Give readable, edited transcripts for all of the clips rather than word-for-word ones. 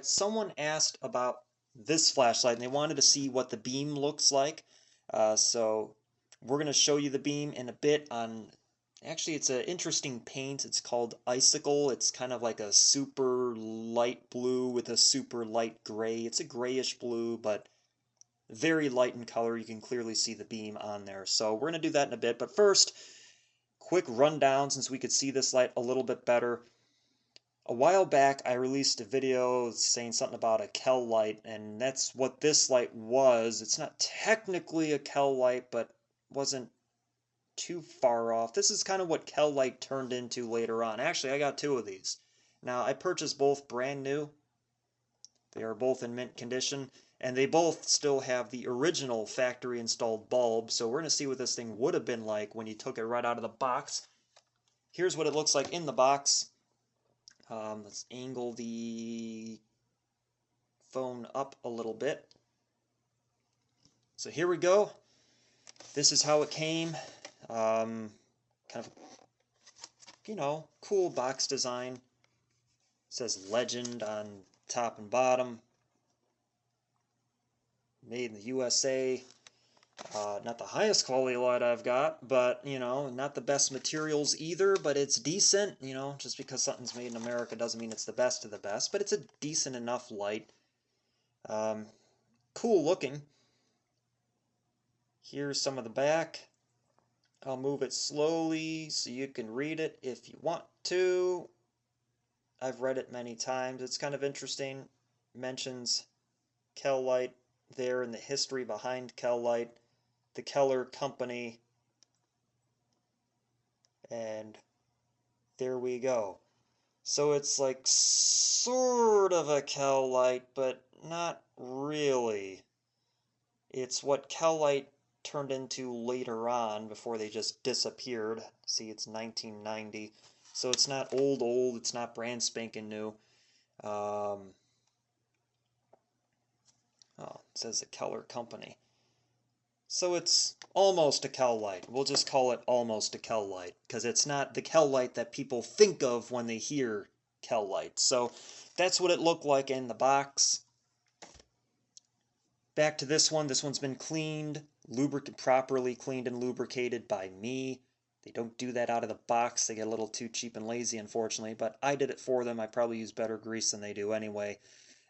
Alright, someone asked about this flashlight and they wanted to see what the beam looks like. So we're going to show you the beam in a bit on, actually it's an interesting paint. It's called Icicle. It's kind of like a super light blue with a super light gray. It's a grayish blue, but very light in color. You can clearly see the beam on there. So we're going to do that in a bit. But first, quick rundown since we could see this light a little bit better. A while back, I released a video saying something about a Kel light, and that's what this light was. It's not technically a Kel light, but wasn't too far off. This is kind of what Kel light turned into later on. Actually, I got two of these. Now, I purchased both brand new. They are both in mint condition, and they both still have the original factory installed bulb, so we're going to see what this thing would have been like when you took it right out of the box. Here's what it looks like in the box. Let's angle the phone up a little bit. So here we go. This is how it came. Kind of, cool box design. It says Legend on top and bottom. Made in the USA. Not the highest quality light I've got, but, not the best materials either, but it's decent. Just because something's made in America doesn't mean it's the best of the best, but it's a decent enough light. Cool looking. Here's some of the back. I'll move it slowly so you can read it if you want to. I've read it many times. It's kind of interesting. Mentions Kel light there in the history behind Kel light. The Keller Company, and there we go. So it's like sort of a Kel light, but not really. It's what Kel light turned into later on before they just disappeared. See, it's 1990, so it's not old, it's not brand spanking new. Oh, it says the Keller Company. So it's almost a Kel light. We'll just call it almost a Kel light, because it's not the Kel light that people think of when they hear Kel light. So that's what it looked like in the box. Back to this one. This one's been cleaned, properly cleaned and lubricated by me. They don't do that out of the box. They get a little too cheap and lazy, unfortunately, but I did it for them. I probably use better grease than they do anyway.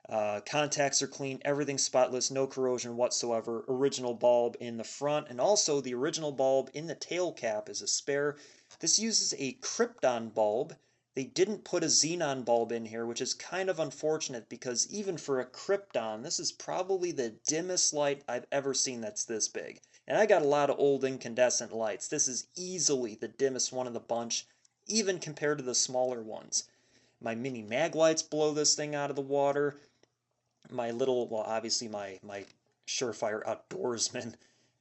Contacts are clean, everything's spotless, no corrosion whatsoever. Original bulb in the front, and also the original bulb in the tail cap is a spare. This uses a krypton bulb. They didn't put a xenon bulb in here, which is kind of unfortunate because even for a krypton, this is probably the dimmest light I've ever seen that's this big. And I got a lot of old incandescent lights. This is easily the dimmest one of the bunch, even compared to the smaller ones. My mini mag lights blow this thing out of the water. My little, well, obviously my Surefire Outdoorsman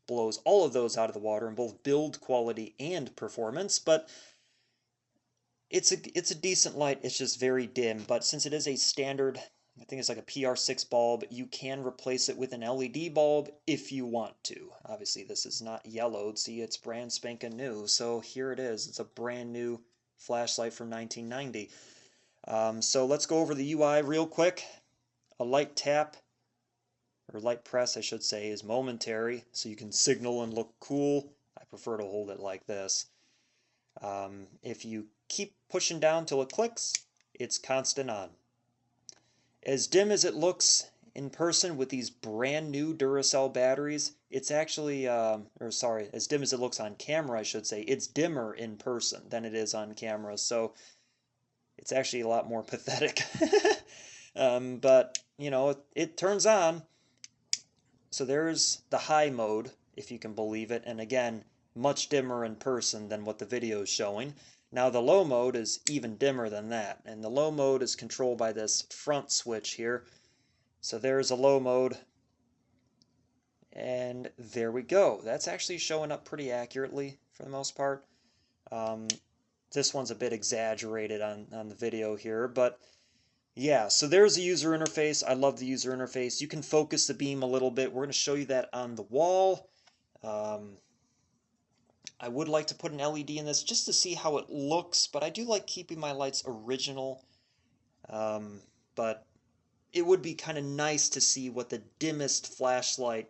blows all of those out of the water in both build quality and performance, but it's a decent light. It's just very dim, but since it is a standard, I think it's like a PR6 bulb, you can replace it with an LED bulb if you want to. Obviously this is not yellowed, see, it's brand spanking new, so here it is. It's a brand new flashlight from 1990. So let's go over the UI real quick. A light tap, or light press I should say, is momentary, so you can signal and look cool. I prefer to hold it like this. If you keep pushing down till it clicks, it's constant on. As dim as it looks in person with these brand new Duracell batteries, it's actually, as dim as it looks on camera I should say, it's dimmer in person than it is on camera, so it's actually a lot more pathetic. But, it turns on. So there's the high mode, if you can believe it, and again, much dimmer in person than what the video is showing. Now the low mode is even dimmer than that, and the low mode is controlled by this front switch here. So there's a low mode, and there we go. That's actually showing up pretty accurately for the most part. This one's a bit exaggerated on the video here, but yeah, so there's the user interface. I love the user interface. You can focus the beam a little bit. We're going to show you that on the wall. I would like to put an LED in this just to see how it looks, but I do like keeping my lights original. But it would be kind of nice to see what the dimmest flashlight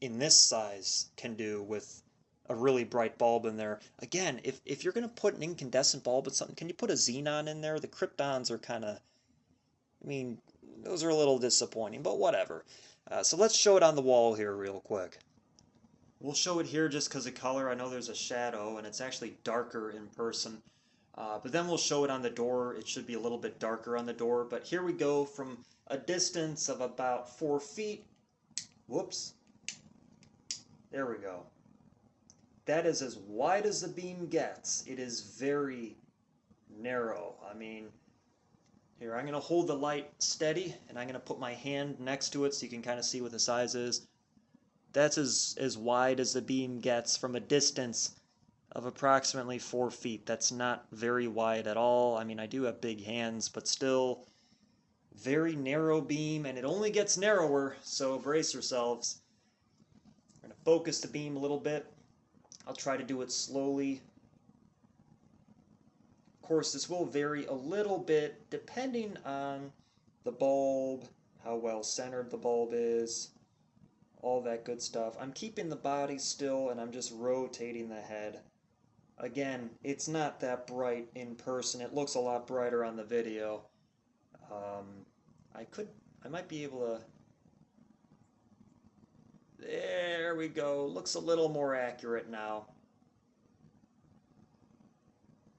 in this size can do with a really bright bulb in there. Again, if you're going to put an incandescent bulb in something, can you put a xenon in there? The kryptons are kind of, I mean, those are a little disappointing, but whatever. So let's show it on the wall here real quick. We'll show it here just because of color. I know there's a shadow, and it's actually darker in person. But then we'll show it on the door. It should be a little bit darker on the door. But here we go from a distance of about 4 feet. Whoops. There we go. That is as wide as the beam gets. It is very narrow. I mean, here, I'm going to hold the light steady, and I'm going to put my hand next to it so you can kind of see what the size is. That's as wide as the beam gets from a distance of approximately 4 feet. That's not very wide at all. I mean, I do have big hands, but still very narrow beam, and it only gets narrower, so brace yourselves. I'm going to focus the beam a little bit. I'll try to do it slowly. Of course, this will vary a little bit depending on the bulb, how well centered the bulb is, all that good stuff. I'm keeping the body still, and I'm just rotating the head. Again, it's not that bright in person. It looks a lot brighter on the video. I might be able to... There we go. Looks a little more accurate now.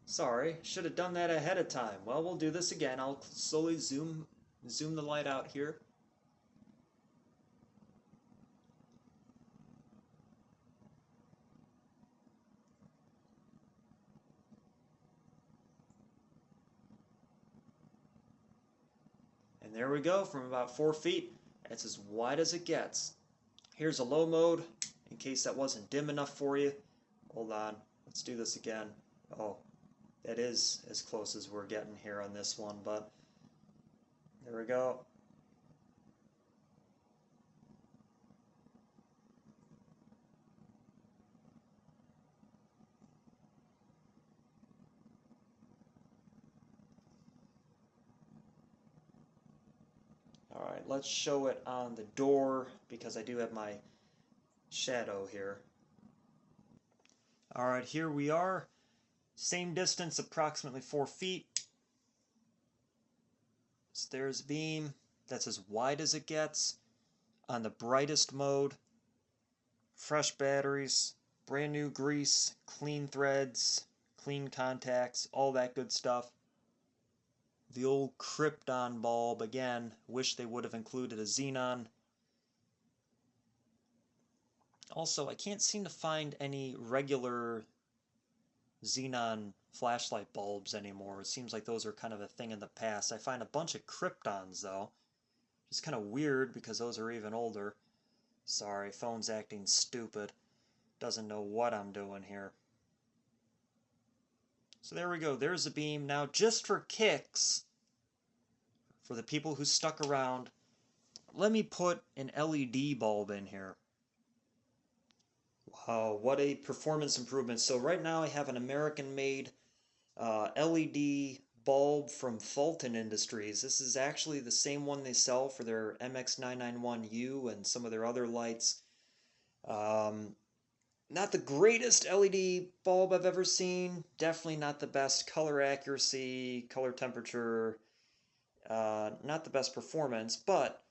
Sorry, should have done that ahead of time. Well, we'll do this again. I'll slowly zoom the light out here. And there we go, from about 4 feet. That's as wide as it gets. Here's a low mode, in case that wasn't dim enough for you. Hold on, let's do this again. Oh, that is as close as we're getting here on this one, but there we go. Alright, let's show it on the door because I do have my shadow here. Alright, here we are. Same distance, approximately 4 feet. So there's beam. That's as wide as it gets. On the brightest mode. Fresh batteries, brand new grease, clean threads, clean contacts, all that good stuff. The old krypton bulb, again, wish they would have included a xenon. Also, I can't seem to find any regular xenon flashlight bulbs anymore. It seems like those are kind of a thing in the past. I find a bunch of kryptons, though. It's kind of weird because those are even older. Sorry, phone's acting stupid. Doesn't know what I'm doing here. So there we go. There's the beam. Now, just for kicks, for the people who stuck around, let me put an LED bulb in here. Wow, what a performance improvement. So right now I have an American-made LED bulb from Fulton Industries. This is actually the same one they sell for their MX991U and some of their other lights. Not the greatest LED bulb I've ever seen. Definitely not the best color accuracy, color temperature. Not the best performance, but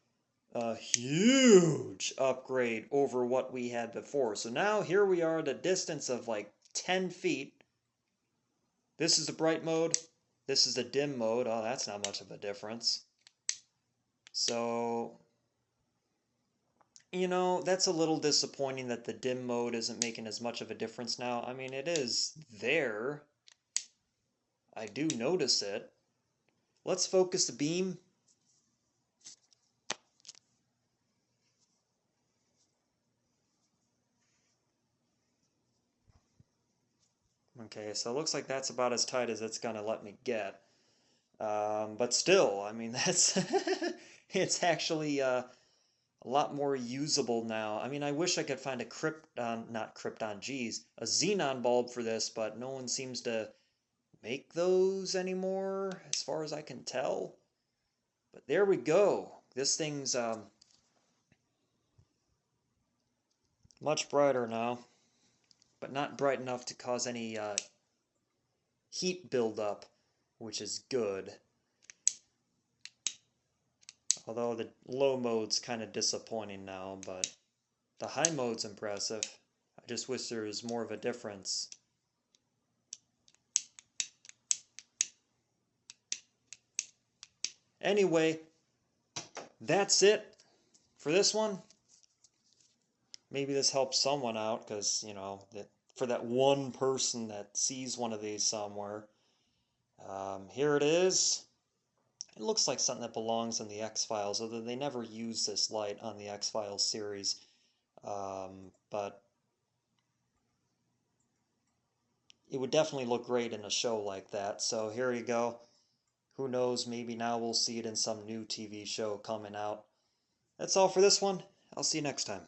a huge upgrade over what we had before. So now here we are at a distance of like 10 feet. This is the bright mode. This is the dim mode. Oh, that's not much of a difference. So, you know, that's a little disappointing that the dim mode isn't making as much of a difference now. I mean, it is there. I do notice it. Let's focus the beam. Okay, so it looks like that's about as tight as it's going to let me get. But still, I mean, that's it's actually a lot more usable now. I mean, I wish I could find a not krypton, geez, a xenon bulb for this, but no one seems to make those anymore, as far as I can tell. But there we go. This thing's much brighter now, but not bright enough to cause any heat buildup, which is good. Although the low mode's kind of disappointing now, but the high mode's impressive. I just wish there was more of a difference. Anyway, that's it for this one. Maybe this helps someone out, because, you know, for that one person that sees one of these somewhere. Here it is. It looks like something that belongs in the X-Files, although they never use this light on the X-Files series. But it would definitely look great in a show like that. So here you go. Who knows, maybe now we'll see it in some new TV show coming out. That's all for this one. I'll see you next time.